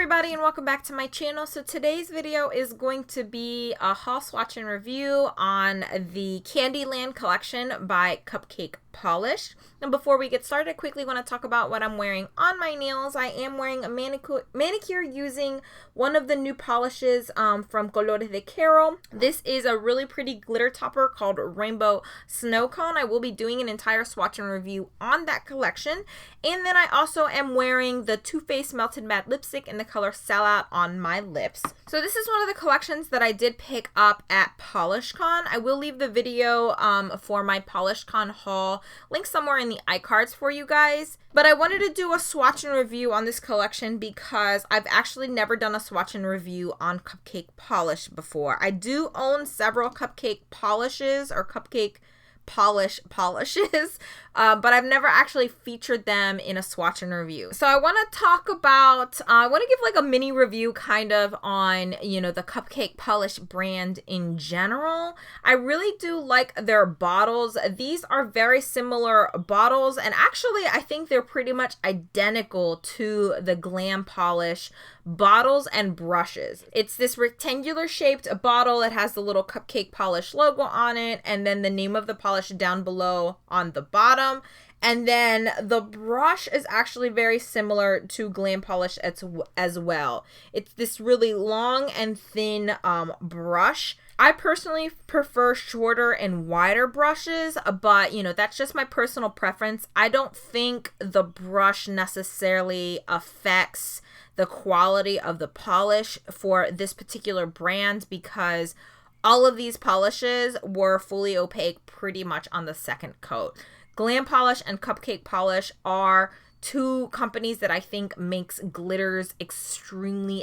everybody and welcome back to my channel. So today's video is going to be a haul, swatch, and review on the Candyland collection by Cupcake Polish. And before we get started, I quickly want to talk about what I'm wearing on my nails. I am wearing a manicure using one of the new polishes from Colores de Carol. This is a really pretty glitter topper called Rainbow Snow Cone. I will be doing an entire swatch and review on that collection. And then I also am wearing the Too Faced Melted Matte Lipstick in the color Sellout on my lips. So this is one of the collections that I did pick up at PolishCon. I will leave the video for my PolishCon haul link somewhere in the iCards for you guys. But I wanted to do a swatch and review on this collection because I've actually never done a swatch and review on Cupcake Polish before. I do own several Cupcake polishes or Cupcake polishes, but I've never actually featured them in a swatch and review. So I want to talk about, I want to give like a mini review kind of on, you know, the Cupcake Polish brand in general. I really do like their bottles. These are very similar bottles, and actually I think they're pretty much identical to the Glam Polish bottles and brushes. It's this rectangular shaped bottle. It has the little Cupcake Polish logo on it, and then the name of the polish down below on the bottom. And then the brush is actually very similar to Glam Polish as well. It's this really long and thin brush. I personally prefer shorter and wider brushes, but you know, that's just my personal preference. I don't think the brush necessarily affects the quality of the polish for this particular brand because all of these polishes were fully opaque pretty much on the second coat. Glam Polish and Cupcake Polish are two companies that I think makes glitters extremely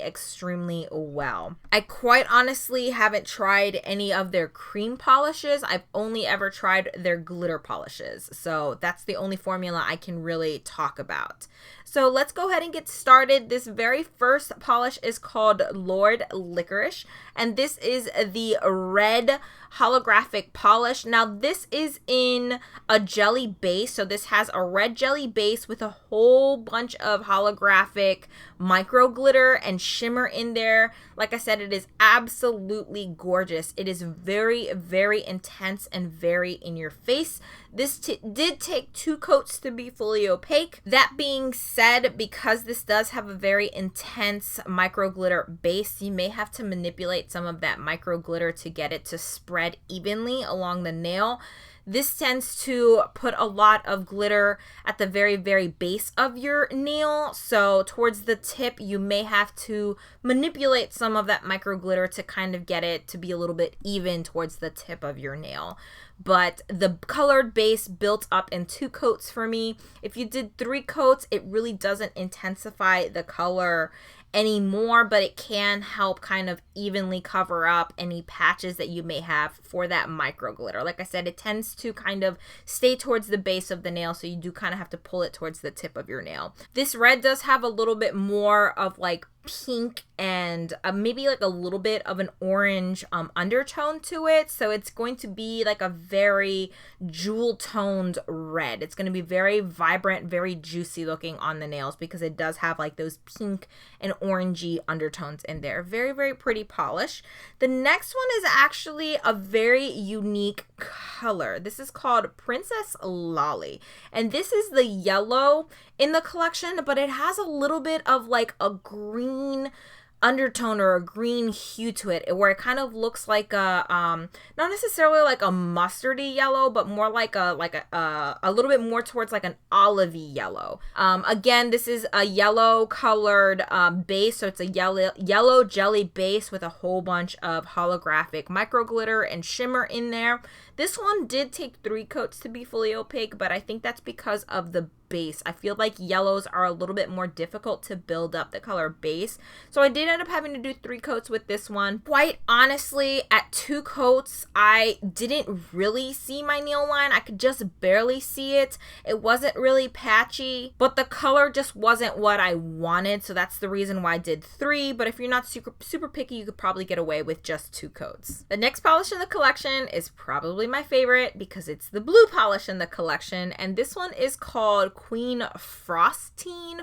well. I quite honestly haven't tried any of their cream polishes. I've only ever tried their glitter polishes. So that's the only formula I can really talk about. So let's go ahead and get started. This very first polish is called Lord Licorice, and this is the red holographic polish. Now this is in a jelly base, so this has a red jelly base with a whole bunch of holographic micro glitter and shimmer in there. Like I said, it is absolutely gorgeous. It is very intense and very in your face. This did take 2 coats to be fully opaque. That being said, because this does have a very intense micro glitter base, you may have to manipulate some of that micro glitter to get it to spread evenly along the nail. This tends to put a lot of glitter at the very base of your nail. So towards the tip, you may have to manipulate some of that micro glitter to kind of get it to be a little bit even towards the tip of your nail. But the colored base built up in 2 coats for me. If you did 3 coats, it really doesn't intensify the color anymore, but it can help kind of evenly cover up any patches that you may have for that micro glitter. Like I said, it tends to kind of stay towards the base of the nail, so you do kind of have to pull it towards the tip of your nail. This red does have a little bit more of like pink and maybe like a little bit of an orange undertone to it, so it's going to be like a very jewel toned red. It's going to be very vibrant, very juicy looking on the nails because it does have like those pink and orangey undertones in there. Very pretty polish. The next one is actually a very unique color. This is called Princess Lolly, and this is the yellow in the collection, but it has a little bit of like a green undertone or a green hue to it, where it kind of looks like a not necessarily like a mustardy yellow, but more like a little bit more towards like an olivey yellow. Again, this is a yellow colored base, so it's a yellow jelly base with a whole bunch of holographic micro glitter and shimmer in there. This one did take 3 coats to be fully opaque, but I think that's because of the base. I feel like yellows are a little bit more difficult to build up the color base, so I did end up having to do 3 coats with this one. Quite honestly, at 2 coats, I didn't really see my nail line. I could just barely see it. It wasn't really patchy, but the color just wasn't what I wanted, so that's the reason why I did 3. But if you're not super picky, you could probably get away with just 2 coats. The next polish in the collection is probably my favorite because it's the blue polish in the collection, and this one is called Queen Frostine.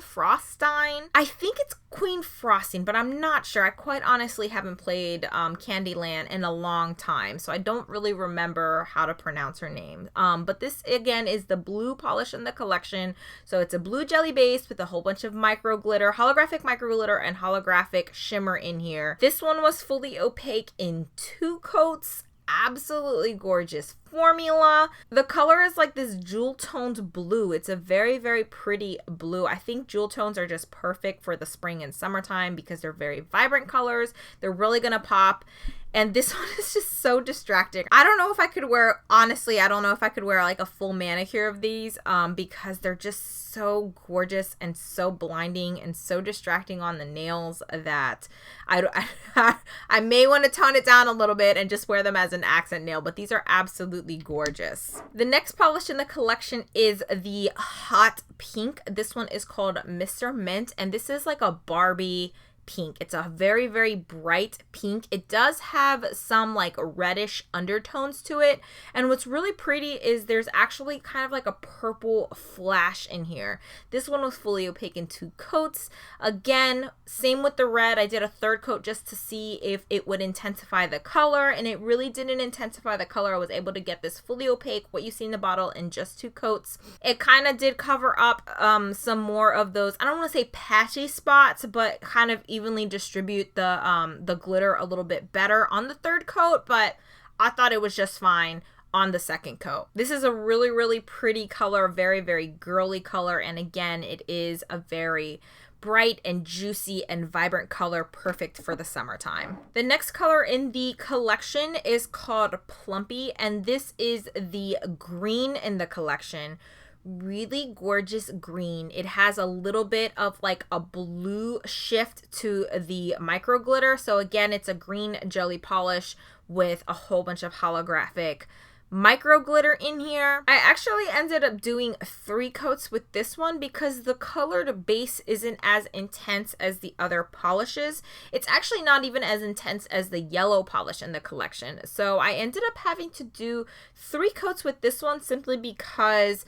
I think it's Queen Frostine, but I'm not sure. I quite honestly haven't played Candyland in a long time, so I don't really remember how to pronounce her name. But this, again, is the blue polish in the collection. So it's a blue jelly base with a whole bunch of micro glitter, holographic micro glitter, and holographic shimmer in here. This one was fully opaque in 2 coats. Absolutely gorgeous formula. The color is like this jewel toned blue. It's a very, very pretty blue. I think jewel tones are just perfect for the spring and summertime because they're very vibrant colors. They're really gonna pop. And this one is just so distracting. I don't know if I could wear, honestly, I don't know if I could wear like a full manicure of these because they're just so gorgeous and so blinding and so distracting on the nails that I may want to tone it down a little bit and just wear them as an accent nail, but these are absolutely gorgeous. The next polish in the collection is the Hot Pink. This one is called Mr. Mint, and this is like a Barbie pink. It's a very, very bright pink. It does have some like reddish undertones to it, and what's really pretty is there's actually kind of like a purple flash in here. This one was fully opaque in 2 coats. Again, same with the red. I did a 3rd coat just to see if it would intensify the color, and it really didn't intensify the color. I was able to get this fully opaque, what you see in the bottle, in just 2 coats. It kind of did cover up some more of those, I don't want to say patchy spots, but kind of evenly distribute the glitter a little bit better on the 3rd coat, but I thought it was just fine on the 2nd coat. This is a really, really pretty color, very, very girly color, and again, it is a very bright and juicy and vibrant color, perfect for the summertime. The next color in the collection is called Plumpy, and this is the green in the collection. Really gorgeous green. It has a little bit of like a blue shift to the micro glitter. So again, it's a green jelly polish with a whole bunch of holographic micro glitter in here. I actually ended up doing 3 coats with this one because the colored base isn't as intense as the other polishes. It's actually not even as intense as the yellow polish in the collection. So I ended up having to do 3 coats with this one simply because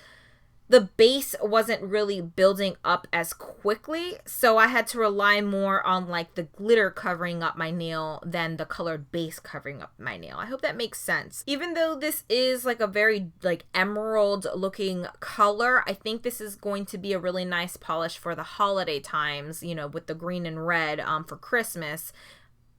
the base wasn't really building up as quickly, so I had to rely more on like the glitter covering up my nail than the colored base covering up my nail. I hope that makes sense. Even though this is like a very like emerald looking color, I think this is going to be a really nice polish for the holiday times, you know, with the green and red for Christmas.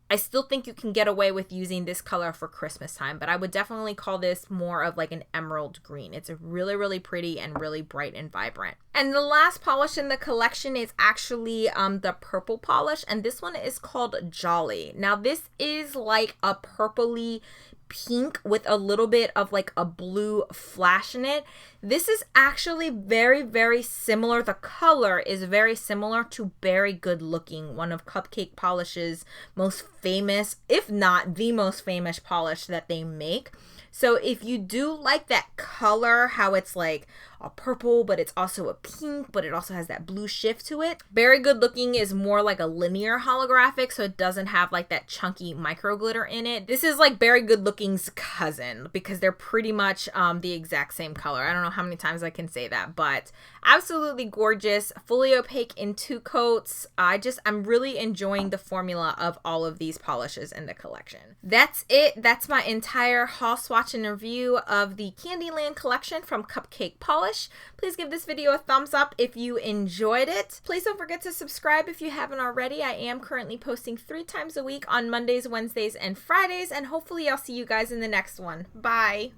I still think you can get away with using this color for Christmas time, but I would definitely call this more of like an emerald green. It's really, really pretty and really bright and vibrant. And the last polish in the collection is actually the purple polish, and this one is called Jolly. Now this is like a purpley pink with a little bit of like a blue flash in it. This is actually very, very similar. The color is very similar to Very Good Looking, one of Cupcake Polish's most famous, if not the most famous polish that they make. So if you do like that color, how it's like a purple, but it's also a pink, but it also has that blue shift to it. Very Good Looking is more like a linear holographic, so it doesn't have like that chunky micro glitter in it. This is like Very Good Looking's cousin because they're pretty much the exact same color. I don't know how many times I can say that, but absolutely gorgeous, fully opaque in 2 coats. I'm really enjoying the formula of all of these polishes in the collection. That's it. That's my entire haul, swatch, and review of the Candyland collection from Cupcake Polish. Please give this video a thumbs up if you enjoyed it. Please don't forget to subscribe if you haven't already. I am currently posting 3 times a week on Mondays, Wednesdays, and Fridays, and hopefully I'll see you guys in the next one. Bye!